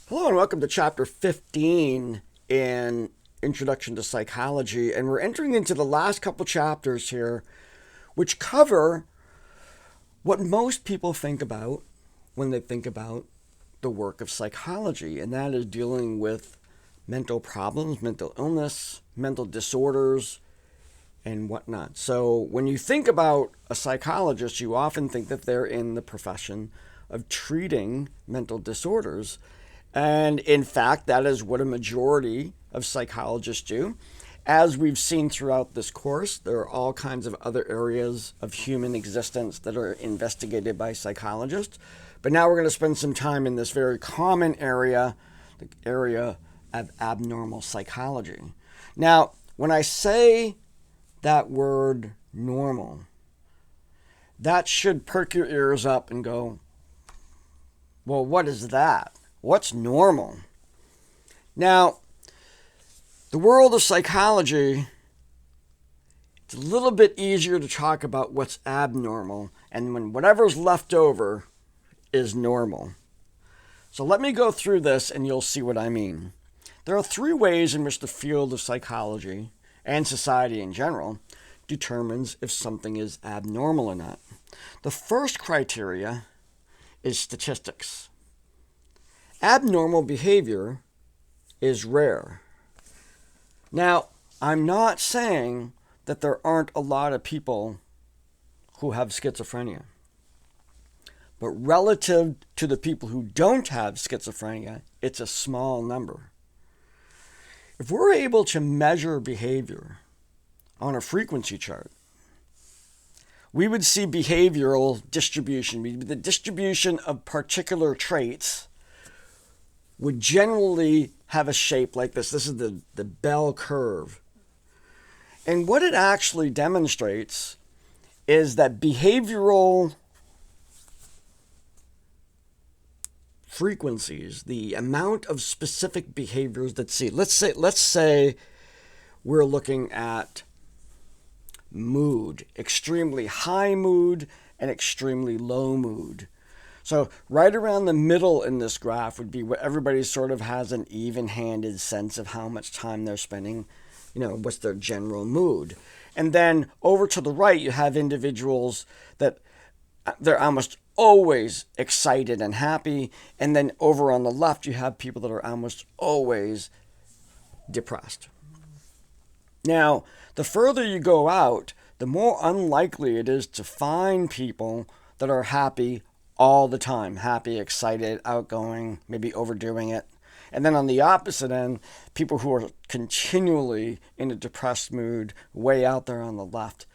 Hello and welcome to Chapter 15 in Introduction to Psychology. And we're entering into the last couple chapters here, which cover what most people think about when they think about the work of psychology. And that is dealing with mental problems, mental illness, mental disorders, and whatnot. So when you think about a psychologist, you often think that they're in the profession of treating mental disorders. And in fact, that is what a majority of psychologists do. As we've seen throughout this course, there are all kinds of other areas of human existence that are investigated by psychologists. But now we're going to spend some time in this very common area, the area of abnormal psychology. Now, when I say that word normal, that should perk your ears up and go, well, what is that? What's normal? Now, the world of psychology, it's a little bit easier to talk about what's abnormal, and when whatever's left over is normal. So let me go through this and you'll see what I mean. There are three ways in which the field of psychology and society in general determines if something is abnormal or not. The first criteria is statistics. Abnormal behavior is rare. Now, I'm not saying that there aren't a lot of people who have schizophrenia. But relative to the people who don't have schizophrenia, it's a small number. If we're able to measure behavior on a frequency chart, we would see behavioral distribution. The distribution of particular traits would generally have a shape like this. This is the bell curve. And what it actually demonstrates is that behavioral frequencies, the amount of specific behaviors that see. Let's say we're looking at mood, extremely high mood and extremely low mood. So right around the middle in this graph would be what everybody sort of has an even-handed sense of how much time they're spending, what's their general mood. And then over to the right, you have individuals that they're almost always excited and happy. And then over on the left, you have people that are almost always depressed. Now, the further you go out, the more unlikely it is to find people that are happy all the time. Happy, excited, outgoing, maybe overdoing it. And then on the opposite end, people who are continually in a depressed mood, way out there on the left.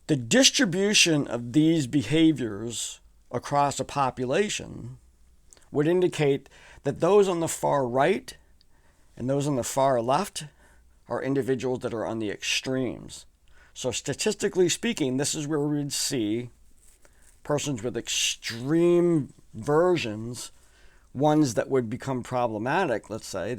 The distribution of these behaviors across a population would indicate that those on the far right and those on the far left are individuals that are on the extremes. So statistically speaking, this is where we would see persons with extreme versions, ones that would become problematic, let's say.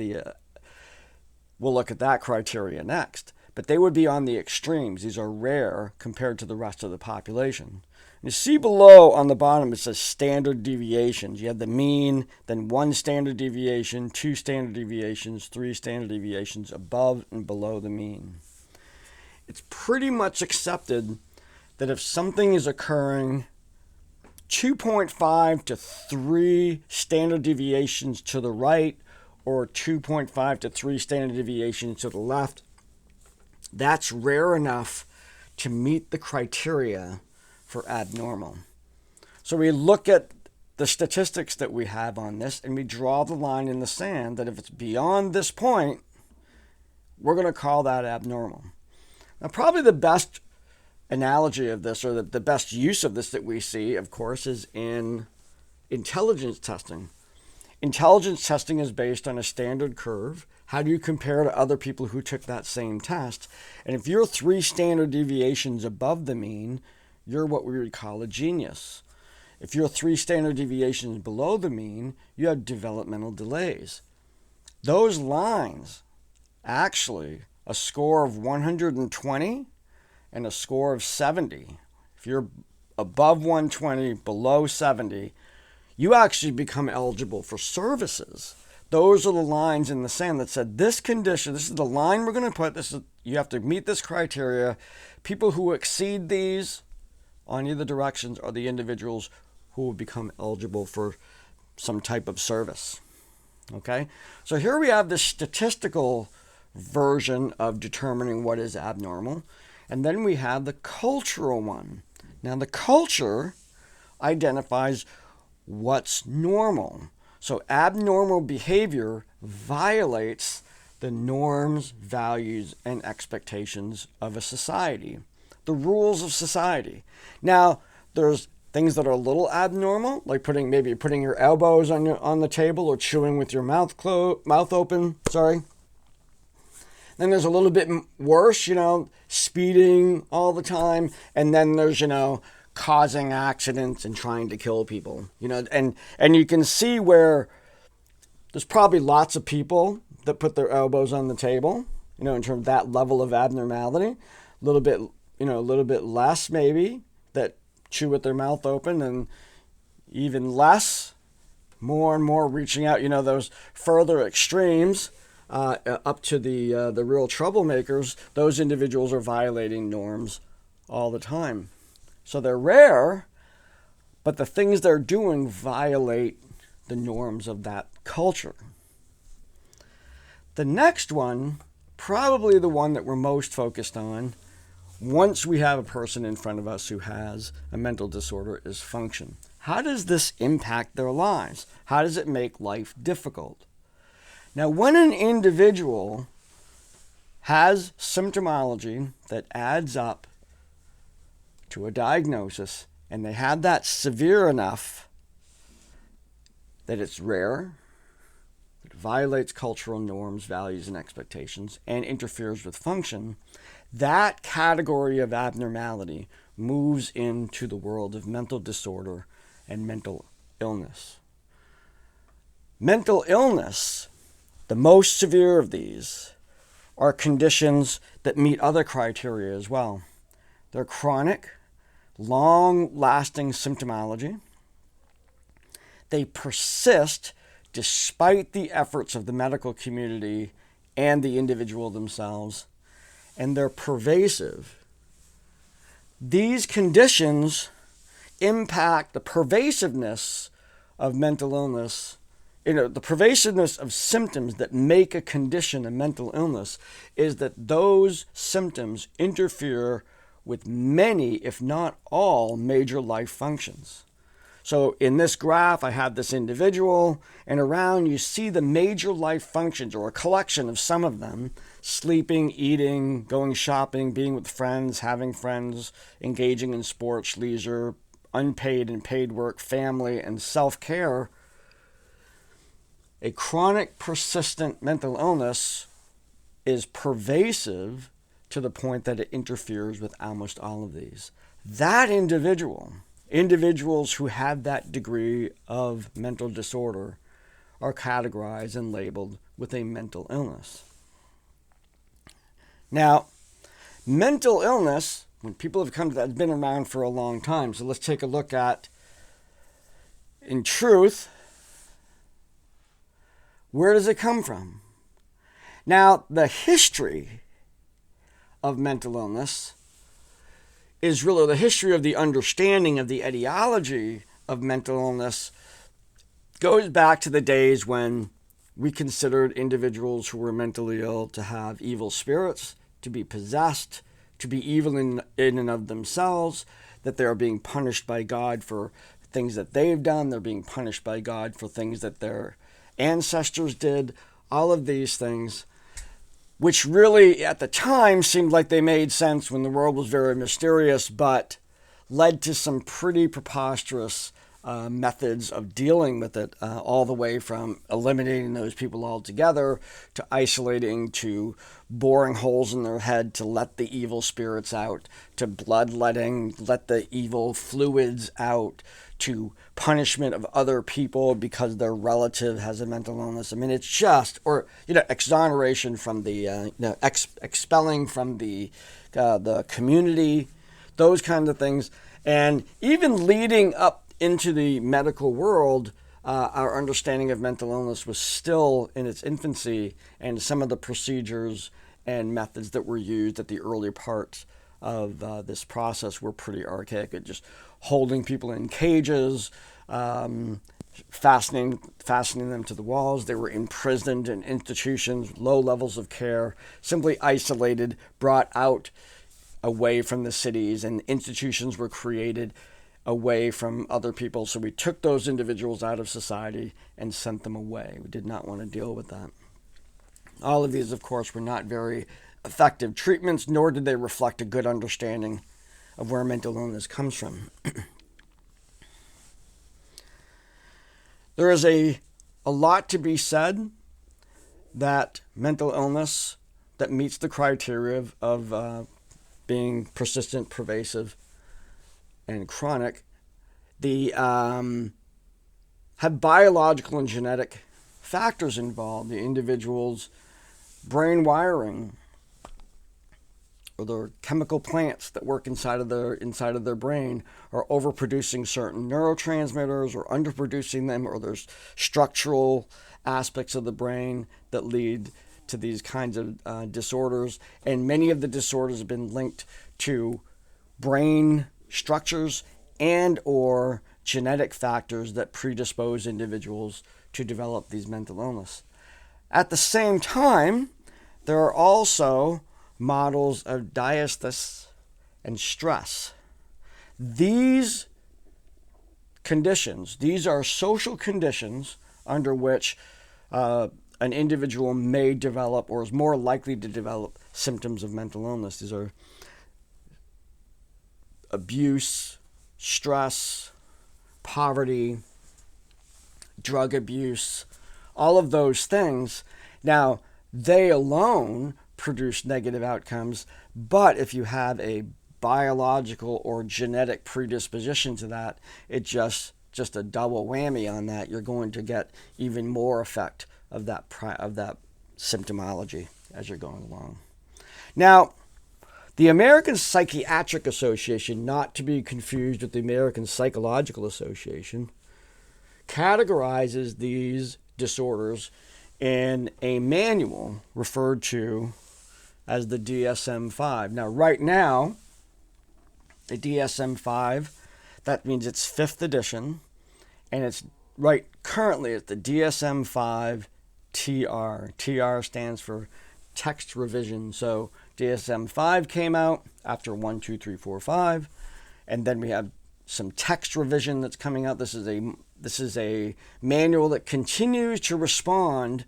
We'll look at that criteria next. But they would be on the extremes. These are rare compared to the rest of the population. You see below on the bottom it says standard deviations. You have the mean, then one standard deviation, two standard deviations, three standard deviations above and below the mean. It's pretty much accepted that if something is occurring 2.5 to 3 standard deviations to the right or 2.5 to 3 standard deviations to the left, that's rare enough to meet the criteria for abnormal. So we look at the statistics that we have on this and we draw the line in the sand that if it's beyond this point, we're going to call that abnormal. Now, probably the best analogy of this, or the best use of this that we see, of course, is in intelligence testing. Intelligence testing is based on a standard curve. How do you compare to other people who took that same test? And if you're 3 standard deviations above the mean, you're what we would call a genius. If you're 3 standard deviations below the mean, you have developmental delays. Those lines, actually, a score of 120 and a score of 70. If you're above 120, below 70, you actually become eligible for services. Those are the lines in the sand that said this condition, this is the line we're going to put, this is, you have to meet this criteria. People who exceed these on either directions are the individuals who will become eligible for some type of service. Okay, so here we have the statistical version of determining what is abnormal, and then we have the cultural one. Now the culture identifies what's normal. So abnormal behavior violates the norms, values, and expectations of a society, the rules of society. Now, there's things that are a little abnormal, like maybe putting your elbows on the table or chewing with your mouth open. Sorry. Then there's a little bit worse, speeding all the time, and then there's causing accidents and trying to kill people. And you can see where there's probably lots of people that put their elbows on the table, in terms of that level of abnormality. A little bit less maybe that chew with their mouth open, and even less, more and more reaching out, those further extremes up to the real troublemakers. Those individuals are violating norms all the time. So they're rare, but the things they're doing violate the norms of that culture. The next one, probably the one that we're most focused on, once we have a person in front of us who has a mental disorder, is function. How does this impact their lives? How does it make life difficult? Now, when an individual has symptomology that adds up to a diagnosis, and they have that severe enough that it's rare, it violates cultural norms, values, and expectations, and interferes with function, that category of abnormality moves into the world of mental disorder and mental illness. Mental illness, the most severe of these, are conditions that meet other criteria as well. They're chronic, long-lasting symptomology. They persist despite the efforts of the medical community and the individual themselves, and they're pervasive. These conditions impact the pervasiveness of mental illness. The pervasiveness of symptoms that make a condition a mental illness is that those symptoms interfere with many, if not all, major life functions. So in this graph, I have this individual, and around you see the major life functions, or a collection of some of them: sleeping, eating, going shopping, being with friends, having friends, engaging in sports, leisure, unpaid and paid work, family, and self-care. A chronic, persistent mental illness is pervasive to the point that it interferes with almost all of these. That individuals who have that degree of mental disorder, are categorized and labeled with a mental illness. Now, mental illness, when people have come to that, has been around for a long time. So let's take a look at, in truth, where does it come from? Now, the history of mental illness is really the history of the understanding of the etiology of mental illness goes back to the days when we considered individuals who were mentally ill to have evil spirits, to be possessed, to be evil in and of themselves, that they are being punished by God for things that they've done, they're being punished by God for things that their ancestors did, all of these things, which really at the time seemed like they made sense when the world was very mysterious, but led to some pretty preposterous methods of dealing with it, all the way from eliminating those people altogether, to isolating, to boring holes in their head to let the evil spirits out, to bloodletting, let the evil fluids out, to punishment of other people because their relative has a mental illness. I mean, it's just, or, exoneration from the, expelling from the community, those kinds of things. And even leading up into the medical world, our understanding of mental illness was still in its infancy, and some of the procedures and methods that were used at the early parts of this process were pretty archaic. Just holding people in cages, fastening them to the walls. They were imprisoned in institutions, low levels of care, simply isolated, brought out away from the cities, and institutions were created away from other people. So we took those individuals out of society and sent them away. We did not want to deal with that. All of these, of course, were not very effective treatments, nor did they reflect a good understanding of where mental illness comes from. There is a lot to be said that mental illness that meets the criteria of being persistent, pervasive, and chronic, have biological and genetic factors involved. The individual's brain wiring, or the chemical plants that work inside of their brain, are overproducing certain neurotransmitters or underproducing them, or there's structural aspects of the brain that lead to these kinds of disorders. And many of the disorders have been linked to brain structures and or genetic factors that predispose individuals to develop these mental illness. At the same time, there are also models of diastasis and stress. These conditions, these are social conditions under which an individual may develop or is more likely to develop symptoms of mental illness. These are abuse, stress, poverty, drug abuse, all of those things. Now, they alone produce negative outcomes, but if you have a biological or genetic predisposition to that, it just a double whammy on that. You're going to get even more effect of that symptomology as you're going along. Now, the American Psychiatric Association, not to be confused with the American Psychological Association, categorizes these disorders in a manual referred to as the DSM-5. Now, right now, the DSM-5, that means it's 5th edition, and it's currently it's the DSM-5 TR. TR stands for text revision. So DSM-5 came out after 1, 2, 3, 4, 5, and then we have some text revision that's coming out. This is a manual that continues to respond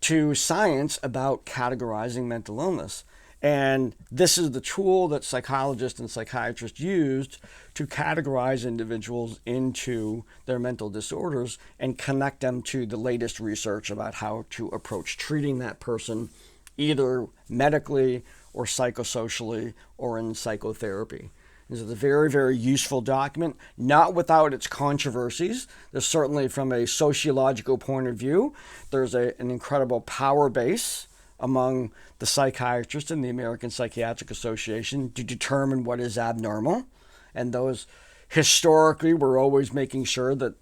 to science about categorizing mental illness. And this is the tool that psychologists and psychiatrists used to categorize individuals into their mental disorders and connect them to the latest research about how to approach treating that person, either medically or psychosocially or in psychotherapy. This is a very, very useful document, not without its controversies. There's certainly, from a sociological point of view, there's an incredible power base among the psychiatrists in the American Psychiatric Association to determine what is abnormal. And those historically were always making sure that,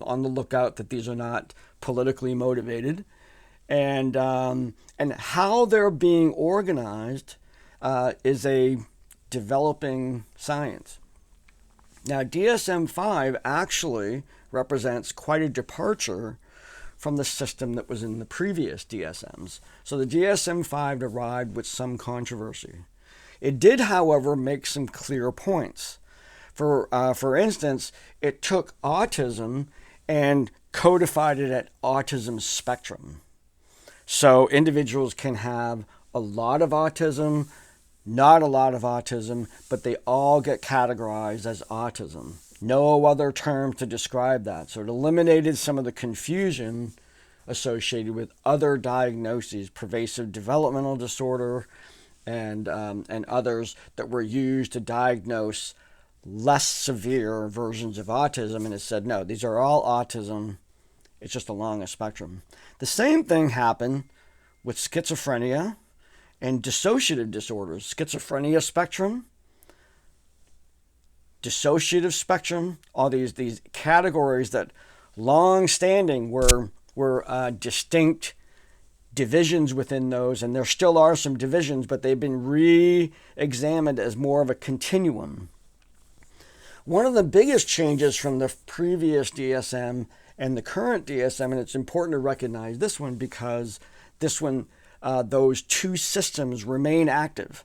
on the lookout that these are not politically motivated. And how they're being organized is a developing science. Now, DSM-5 actually represents quite a departure from the system that was in the previous DSMs. So the DSM-5 arrived with some controversy. It did, however, make some clear points. For instance, it took autism and codified it at autism spectrum. So individuals can have a lot of autism, not a lot of autism, but they all get categorized as autism. No other term to describe that. So it eliminated some of the confusion associated with other diagnoses, pervasive developmental disorder, and others that were used to diagnose less severe versions of autism. And it said, no, these are all autism. It's just along a spectrum. The same thing happened with schizophrenia and dissociative disorders. Schizophrenia spectrum, dissociative spectrum, all these categories that long-standing were distinct divisions within those, and there still are some divisions, but they've been re-examined as more of a continuum. One of the biggest changes from the previous DSM and the current DSM, and it's important to recognize this one because this one, those two systems remain active.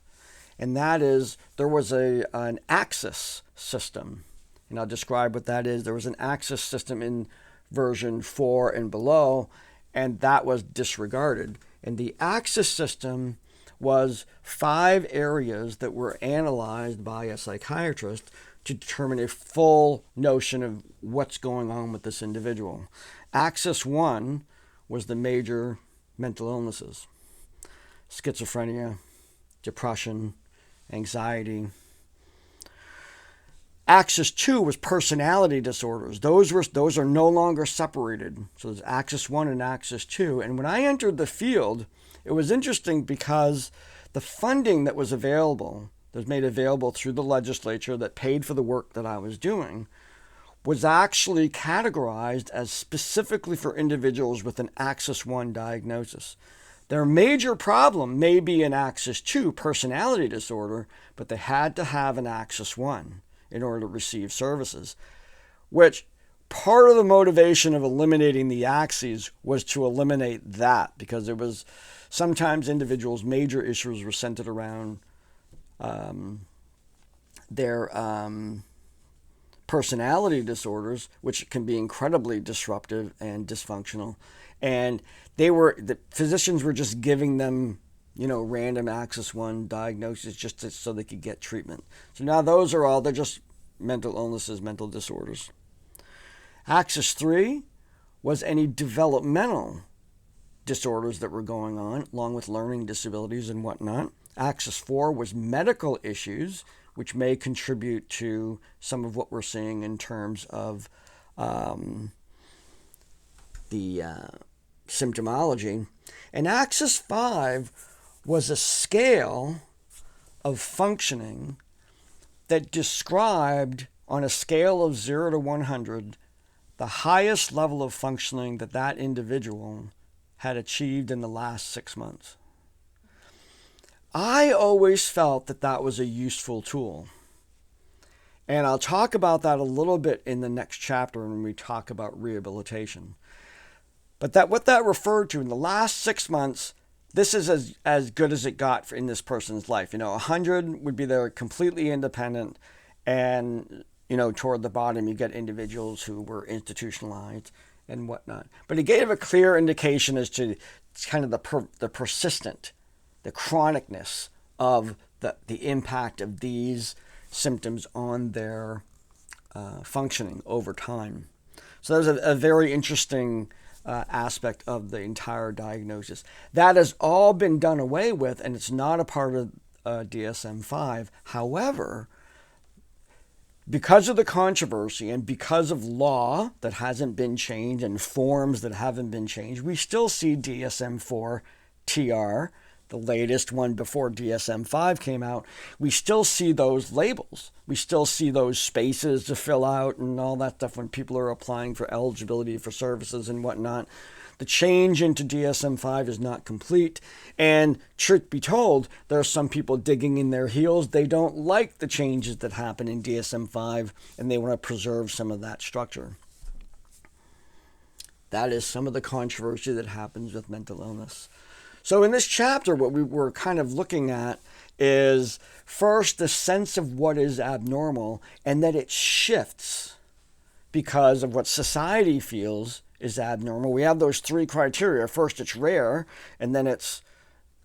And that is, there was an axis system. And I'll describe what that is. There was an axis system in version 4 and below, and that was disregarded. And the axis system was 5 areas that were analyzed by a psychiatrist to determine a full notion of what's going on with this individual. Axis 1 was the major mental illnesses: schizophrenia, depression, anxiety. Axis 2 was personality disorders. Those are no longer separated. So there's Axis 1 and Axis 2. And when I entered the field, it was interesting because the funding that was available, that was made available through the legislature that paid for the work that I was doing, was actually categorized as specifically for individuals with an Axis 1 diagnosis. Their major problem may be an Axis 2 personality disorder, but they had to have an Axis 1 in order to receive services, which part of the motivation of eliminating the axes was to eliminate that, because it was sometimes individuals' major issues were centered around their personality disorders, which can be incredibly disruptive and dysfunctional. And the physicians were just giving them, random Axis 1 diagnoses so they could get treatment. So now they're just mental illnesses, mental disorders. Axis 3 was any developmental disorders that were going on, along with learning disabilities and whatnot. Axis 4 was medical issues, which may contribute to some of what we're seeing in terms of the symptomology. And Axis 5 was a scale of functioning that described, on a scale of 0 to 100, the highest level of functioning that individual had achieved in the last 6 months. I always felt that was a useful tool. And I'll talk about that a little bit in the next chapter when we talk about rehabilitation. But what that referred to in the last 6 months, this is as good as it got in this person's life. 100 would be they're completely independent, and toward the bottom you get individuals who were institutionalized and whatnot. But it gave a clear indication as to kind of the persistent, the chronicness of the impact of these symptoms on their functioning over time. So there's a very interesting aspect of the entire diagnosis. That has all been done away with, and it's not a part of DSM-5. However, because of the controversy and because of law that hasn't been changed and forms that haven't been changed, we still see DSM-4-TR, the latest one before DSM-5 came out. We still see those labels. We still see those spaces to fill out and all that stuff when people are applying for eligibility for services and whatnot. The change into DSM-5 is not complete. And truth be told, there are some people digging in their heels. They don't like the changes that happen in DSM-5, and they want to preserve some of that structure. That is some of the controversy that happens with mental illness. So in this chapter, what we were kind of looking at is first the sense of what is abnormal, and that it shifts because of what society feels is abnormal. We have those 3 criteria. First, it's rare, and then it's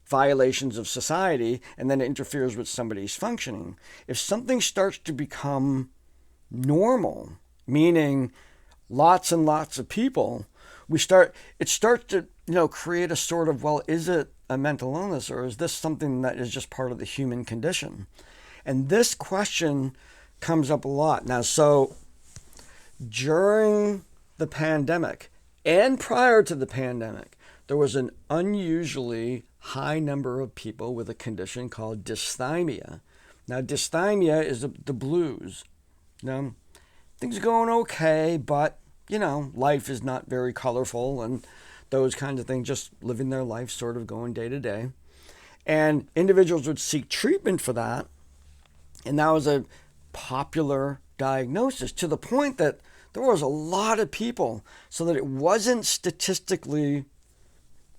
violations of society, and then it interferes with somebody's functioning. If something starts to become normal, meaning lots and lots of people, it starts to create a sort of, well, is it a mental illness, or is this something that is just part of the human condition? And this question comes up a lot. Now, so during the pandemic and prior to the pandemic, there was an unusually high number of people with a condition called dysthymia. Now, dysthymia is the blues. Things are going okay, but, life is not very colorful and those kinds of things, just living their life, sort of going day to day. And individuals would seek treatment for that. And that was a popular diagnosis to the point that there was a lot of people, so that it wasn't statistically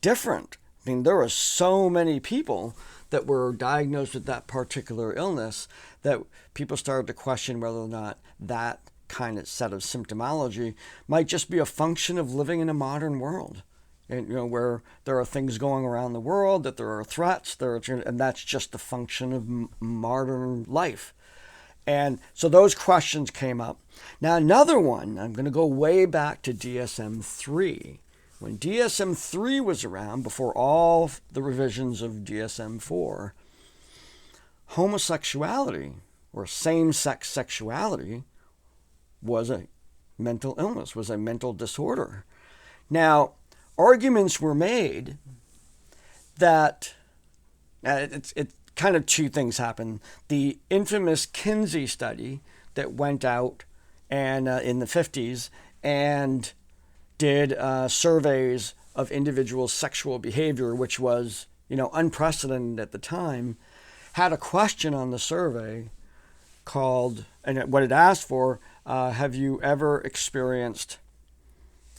different. I mean, there were so many people that were diagnosed with that particular illness that people started to question whether or not that kind of set of symptomology might just be a function of living in a modern world. And, where there are things going around the world, that there are threats, and that's just the function of modern life. And so those questions came up. Now, another one, I'm going to go way back to DSM-3. When DSM-3 was around, before all the revisions of DSM-4, homosexuality or same-sex sexuality was a mental illness, was a mental disorder. Now, arguments were made that it kind of two things happened. The infamous Kinsey study that went out and in the 50s and did surveys of individuals' sexual behavior, which was unprecedented at the time, had a question on the survey called, and what it asked for, have you ever experienced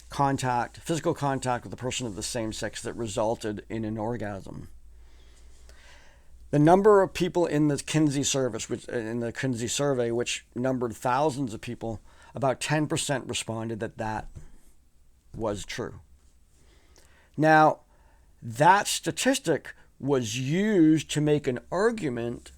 physical contact with a person of the same sex that resulted in an orgasm? The number of people in the Kinsey survey, which numbered thousands of people, about 10% responded that was true. Now, that statistic was used to make an argument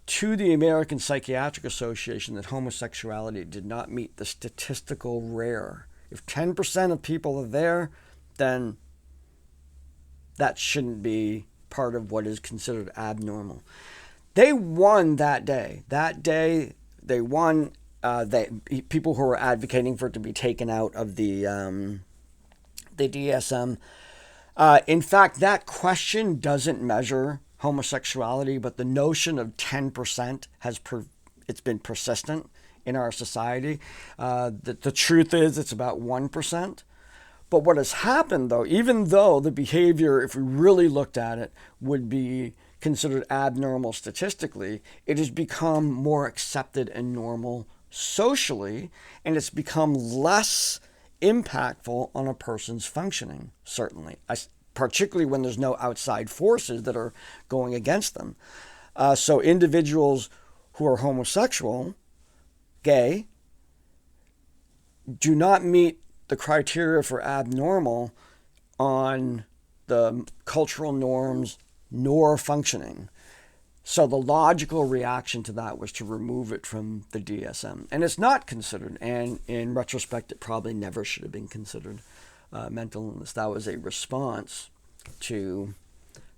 to the American Psychiatric Association that homosexuality did not meet the statistical rare. If 10% of people are there, then that shouldn't be part of what is considered abnormal. They won that day. That day, they won. People who were advocating for it to be taken out of the DSM. In fact, that question doesn't measure homosexuality, but the notion of 10% it's been persistent in our society. The truth is it's about 1%. But what has happened, though, even though the behavior, if we really looked at it, would be considered abnormal statistically, it has become more accepted and normal socially, and it's become less impactful on a person's functioning, certainly, particularly when there's no outside forces that are going against them. So individuals who are homosexual, gay, do not meet the criteria for abnormal on the cultural norms nor functioning. So the logical reaction to that was to remove it from the DSM. And it's not considered, and in retrospect, it probably never should have been considered mental illness. That was a response to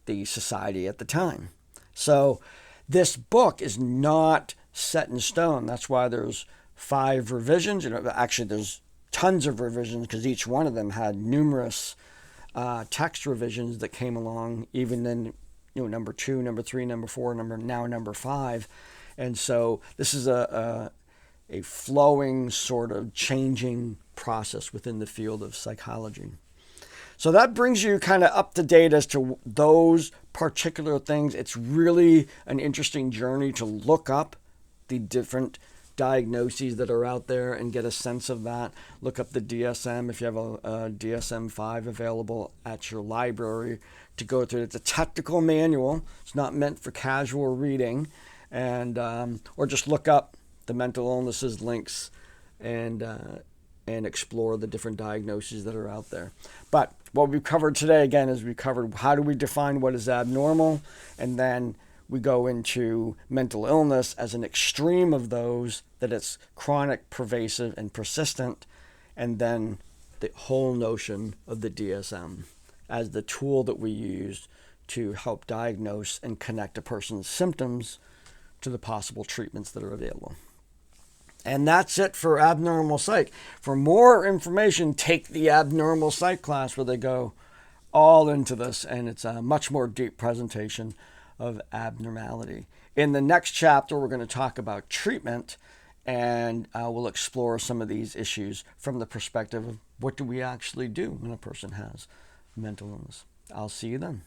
the society at the time. So this book is not set in stone. That's why there's 5 revisions. Actually, there's tons of revisions because each one of them had numerous text revisions that came along, even in number 2, number 3, number 4, number 5. And so this is a flowing sort of changing process within the field of psychology. So that brings you kind of up to date as to those particular things. It's really an interesting journey to look up the different diagnoses that are out there and get a sense of that. Look up the DSM if you have a DSM-5 available at your library to go through. It's a technical manual. It's not meant for casual reading, and or just look up the mental illnesses links and explore the different diagnoses that are out there. But what we've covered today, again, is we covered how do we define what is abnormal, and then we go into mental illness as an extreme of those, that it's chronic, pervasive, and persistent, and then the whole notion of the DSM as the tool that we use to help diagnose and connect a person's symptoms to the possible treatments that are available. And that's it for Abnormal Psych. For more information, take the Abnormal Psych class where they go all into this, and it's a much more deep presentation of abnormality. In the next chapter, we're going to talk about treatment and we'll explore some of these issues from the perspective of what do we actually do when a person has mental illness. I'll see you then.